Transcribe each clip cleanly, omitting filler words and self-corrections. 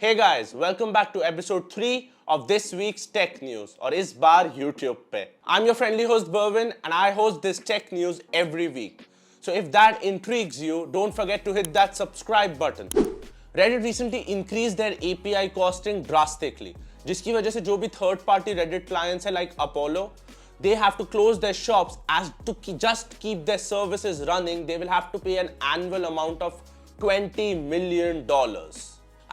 Hey guys, welcome back to episode 3 of this week's Tech News और इस बार YouTube पे. I'm your friendly host Berwin and I host this tech news every week. So if that intrigues you, don't forget to hit that subscribe button. Reddit recently increased their API costing drastically, जिसकी वजह से जो भी third party Reddit clients है like Apollo, they have to close their shops as to just keep their services running. They will have to pay an annual amount of $20 million.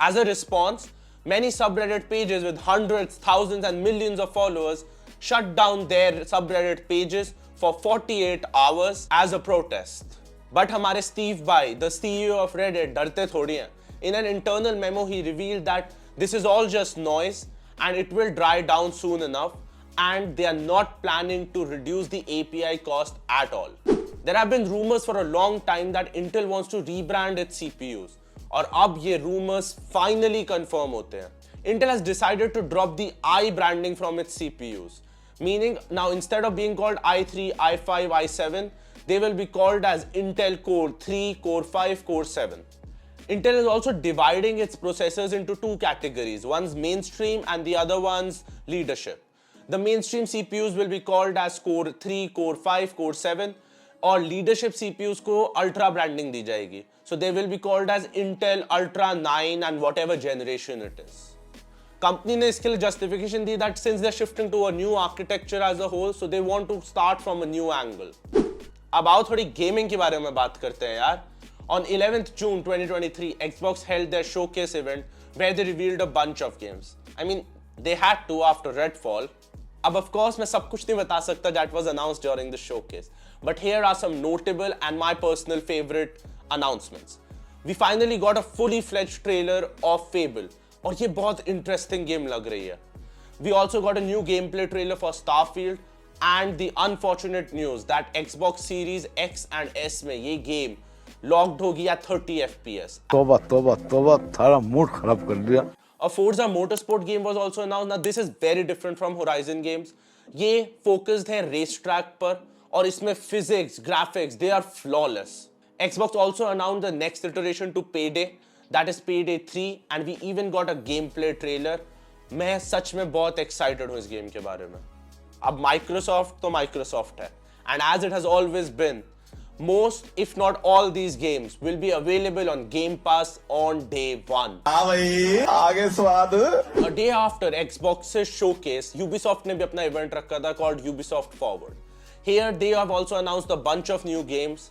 As a response, many subreddit pages with hundreds, thousands and millions of followers shut down their subreddit pages for 48 hours as a protest. But हमारे Steve Bhai, the CEO of Reddit, डरते थोड़ी हैं. In an internal memo, he revealed that this is all just noise and it will dry down soon enough, and they are not planning to reduce the API cost at all. There have been rumors for a long time that Intel wants to rebrand its CPUs. और अब ये rumors finally confirm होते हैं. Intel has decided to drop the I branding from its CPUs, meaning now instead of being called i3, i5, i7, they will be called as Intel Core 3, Core 5, Core 7. Intel is also dividing its processors into two categories. One's mainstream and the other one's leadership. The mainstream CPUs will be called as Core 3, Core 5, Core 7, और leadership CPUs को Ultra branding दी जाएगी. So they will be called as Intel Ultra 9 and whatever generation it is. Company ने इसके लिए justification the that since they're shifting to a new architecture as a whole, so they want to start from a new angle. अब आओ थोड़ी gaming के बारे में बात करते हैं यार. On 11th June 2023, Xbox held their showcase event where they revealed a bunch of games. I mean, they had to after Redfall. अब of course मैं सब कुछ नहीं बता सकता that was announced during the showcase. But here are some notable and my personal favorite announcements. We finally got a fully fledged trailer of Fable और ये बहुत interesting game लग रही है. We also got a new gameplay trailer for Starfield and the unfortunate news that Xbox Series X and S में ये game locked होगी at 30 FPS. तोबा थारा मूड खराब कर दिया. A Forza Motorsport game was also announced. Now this is very different from Horizon games. ये focused है racetrack पर और इसमें physics, graphics, they are flawless. Xbox also announced the next iteration to Payday, that is Payday 3, and we even got a gameplay trailer. मैं सच में बहुत excited हूँ इस game के बारे में. अब Microsoft तो Microsoft है, and as it has always been, most if not all these games will be available on Game Pass on day 1. हाँ भाई, आगे स्वाद. A day after Xbox's showcase, Ubisoft ने भी अपना event रखा था called Ubisoft Forward. Here they have also announced a bunch of new games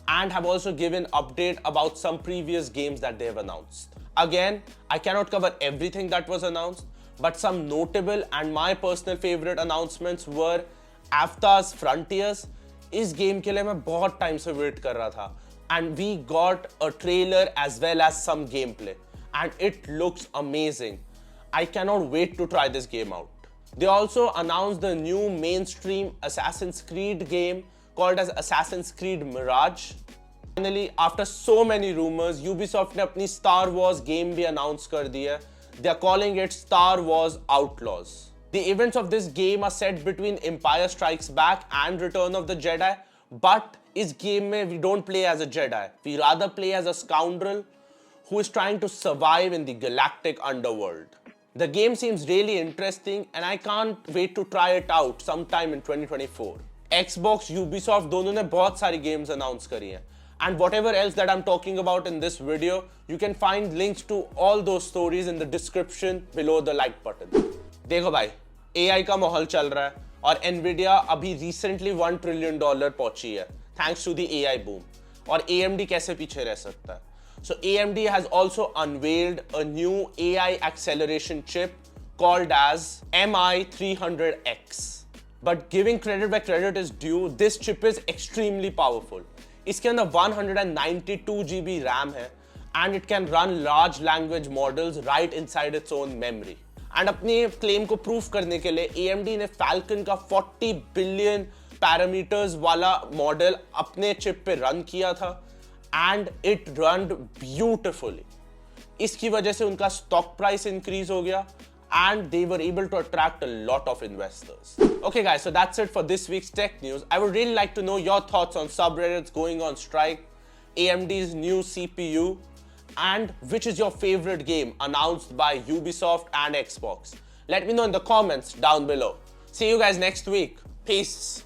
and have also given update about some previous games that they have announced. Again, I cannot cover everything that was announced, but some notable and my personal favorite announcements were Avtar's Frontiers. इस game के लिए मैं बहुत time से wait कर रहा था, and we got a trailer as well as some gameplay, and it looks amazing. I cannot wait to try this game out. They also announced the new mainstream Assassin's Creed game called as Assassin's Creed Mirage. Finally, after so many rumors, Ubisoft ने अपनी Star Wars game भी announce कर दी है. They are calling it Star Wars Outlaws. The events of this game are set between Empire Strikes Back and Return of the Jedi, but इस game में we don't play as a Jedi. We rather play as a scoundrel who is trying to survive in the galactic underworld. The game seems really interesting and I can't wait to try it out sometime in 2024. Xbox, Ubisoft दोनों ने बहुत सारी games announce करी हैं. And whatever else that I'm talking about in this video, you can find links to all those stories in the description below the like button. देखो भाई, AI का माहौल चल रहा है और Nvidia अभी recently $1 trillion पहुंची है thanks to the AI boom. और AMD कैसे पीछे रह सकता है? So AMD has also unveiled a new AI acceleration chip called as Mi 300X. But giving credit where credit is due, this chip is extremely powerful. इसके अंदर 192 GB RAM है and it can run large language models right inside its own memory. And अपने claim को prove करने के लिए AMD ने Falcon का 40 billion parameters वाला model अपने chip पे run किया था and it ran beautifully. इसकी वजह से उनका stock price increase हो गया and they were able to attract a lot of investors. Okay guys, so that's it for this week's tech news. I would really like to know your thoughts on subreddits going on strike, AMD's new CPU, And which is your favorite game announced by Ubisoft and Xbox? Let me know in the comments down below. See you guys next week. Peace.